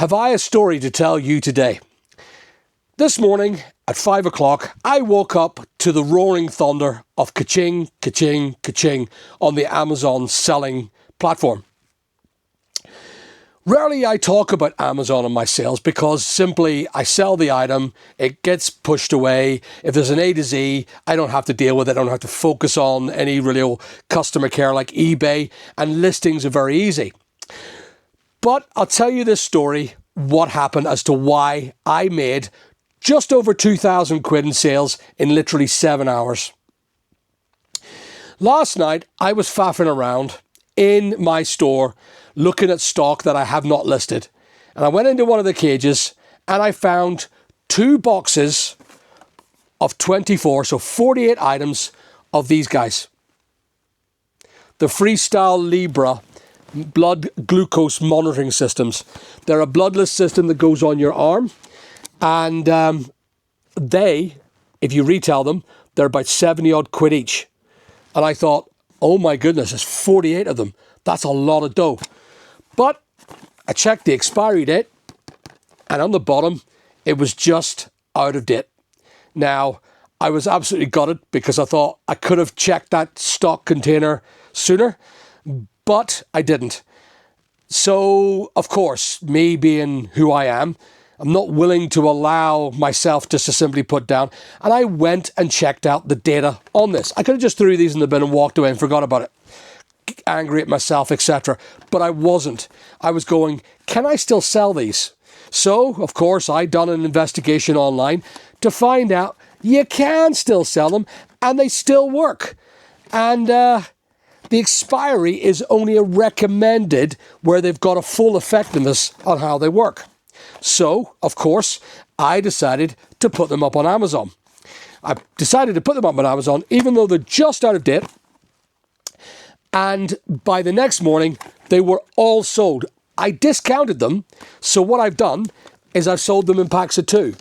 have I a story to tell you today. This morning at 5 o'clock, I woke up to the roaring thunder of ka-ching, ka-ching, ka-ching on the Amazon selling platform. Rarely I talk about Amazon and my sales because simply I sell the item, it gets pushed away. If there's an A to Z, I don't have to deal with it. I don't have to focus on any real customer care like eBay, and listings are very easy. But I'll tell you this story, what happened as to why I made just over 2,000 quid in sales in literally 7 hours. Last night, I was faffing around in my store looking at stock that I have not listed. And I went into one of the cages and I found 2 boxes of 24, so 48 items of these guys. The Freestyle Libra blood glucose monitoring systems. They're a bloodless system that goes on your arm, and if you retail them, they're about 70 odd quid each. And I thought, oh my goodness, there's 48 of them. That's a lot of dough. But I checked the expiry date, and on the bottom, it was just out of date. Now, I was absolutely gutted because I thought I could have checked that stock container sooner, but I didn't. So, of course, me being who I am, I'm not willing to allow myself just to simply put down. And I went and checked out the data on this. I could have just threw these in the bin and walked away and forgot about it. Angry at myself, etc. But I wasn't. I was going, can I still sell these? So, of course, I done an investigation online to find out you can still sell them and they still work. And the expiry is only a recommended where they've got a full effectiveness on how they work. So, of course, I decided to put them up on Amazon. I decided to put them up on Amazon even though they're just out of date. And by the next morning, they were all sold. I discounted them. So what I've done is I've sold them in packs of 2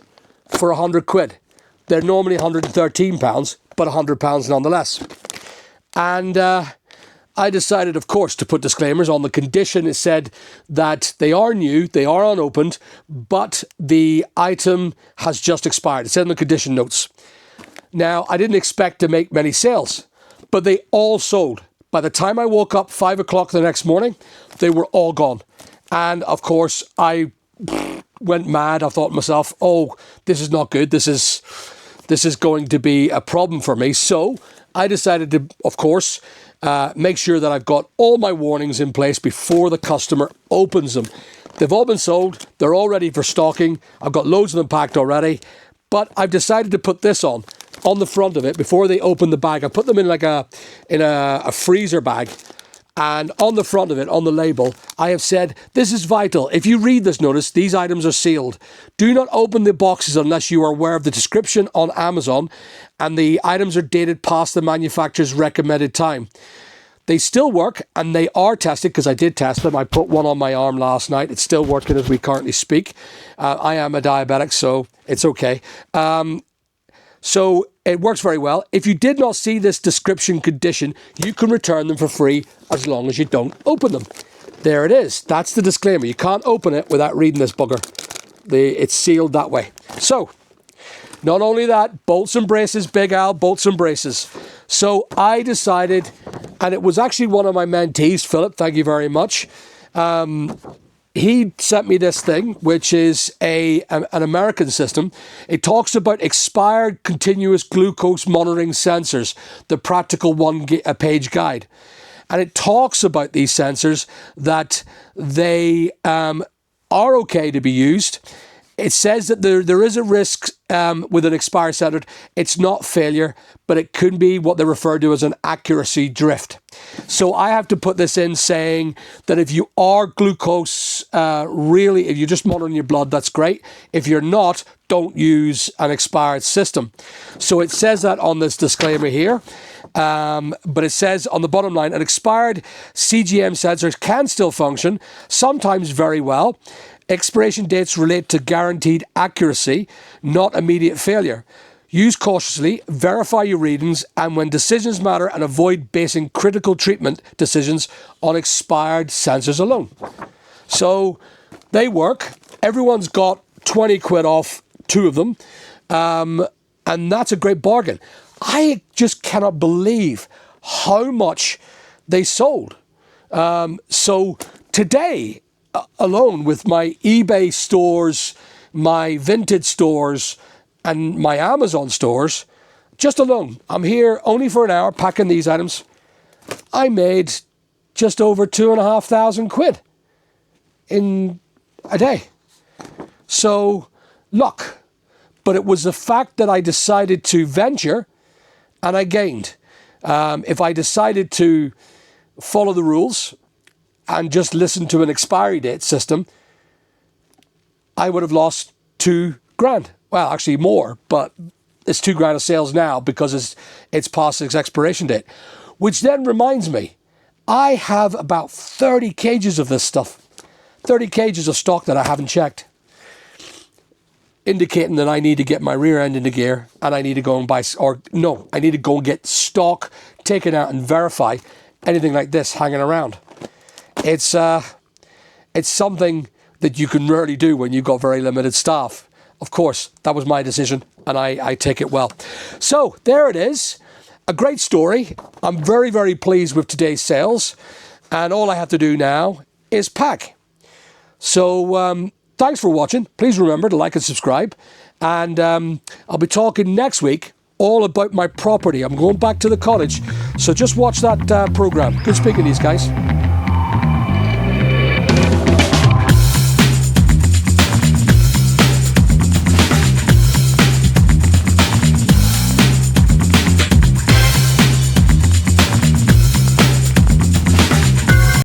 for 100 quid. They're normally £113, but £100 nonetheless. And I decided, of course, to put disclaimers on the condition. It said that they are new, they are unopened, but the item has just expired. It said in the condition notes. Now, I didn't expect to make many sales, but they all sold. By the time I woke up 5 o'clock the next morning, they were all gone. And of course, I went mad. I thought to myself, oh, this is not good. This is going to be a problem for me. So I decided to, of course, make sure that I've got all my warnings in place before the customer opens them. They've all been sold. They're all ready for stocking. I've got loads of them packed already. But I've decided to put this on the front of it before they open the bag. I put them in like a freezer bag, and on the front of it, on the label, I have said, this is vital. If you read this notice, these items are sealed. Do not open the boxes unless you are aware of the description on Amazon and the items are dated past the manufacturer's recommended time. They still work and they are tested because I did test them. I put one on my arm last night. It's still working as we currently speak. I am a diabetic, so it's okay. So it works very well. If you did not see this description condition, you can return them for free as long as you don't open them. There it is. That's the disclaimer. You can't open it without reading this bugger. It's sealed that way. So, not only that, bolts and braces, Big Al, bolts and braces. So I decided, and it was actually one of my mentees, Philip, thank you very much. He sent me this thing, which is an American system. It talks about expired continuous glucose monitoring sensors, the practical one-page guide. And it talks about these sensors that they are okay to be used. It says that there is a risk with an expired sensor. It's not failure, but it could be what they refer to as an accuracy drift. So I have to put this in saying that if you are glucose, if you're just monitoring your blood, that's great. If you're not, don't use an expired system. So it says that on this disclaimer here. But it says on the bottom line, an expired CGM sensor can still function, sometimes very well. Expiration dates relate to guaranteed accuracy, not immediate failure. Use cautiously, verify your readings, and when decisions matter, and avoid basing critical treatment decisions on expired sensors alone. So they work. Everyone's got 20 quid off 2 of them. And that's a great bargain. I just cannot believe how much they sold. So today alone, with my eBay stores, my vintage stores, and my Amazon stores, just alone, I'm here only for an hour packing these items. I made just over 2,500 quid in a day. So, luck. But it was the fact that I decided to venture and I gained. If I decided to follow the rules and just listen to an expiry date system, I would have lost 2 grand. Well, actually more, but it's 2 grand of sales now because it's past its expiration date. Which then reminds me, I have about 30 cages of this stuff. 30 cages of stock that I haven't checked, indicating that I need to get my rear end into gear and I need to go and buy, I need to go and get stock taken out and verify anything like this hanging around. It's something that you can rarely do when you've got very limited staff. Of course, that was my decision and I take it well. So there it is. A great story. I'm very, very pleased with today's sales. And all I have to do now is pack. So thanks for watching. Please remember to like and subscribe. And I'll be talking next week all about my property. I'm going back to the cottage. So just watch that program. Good speaking to these guys.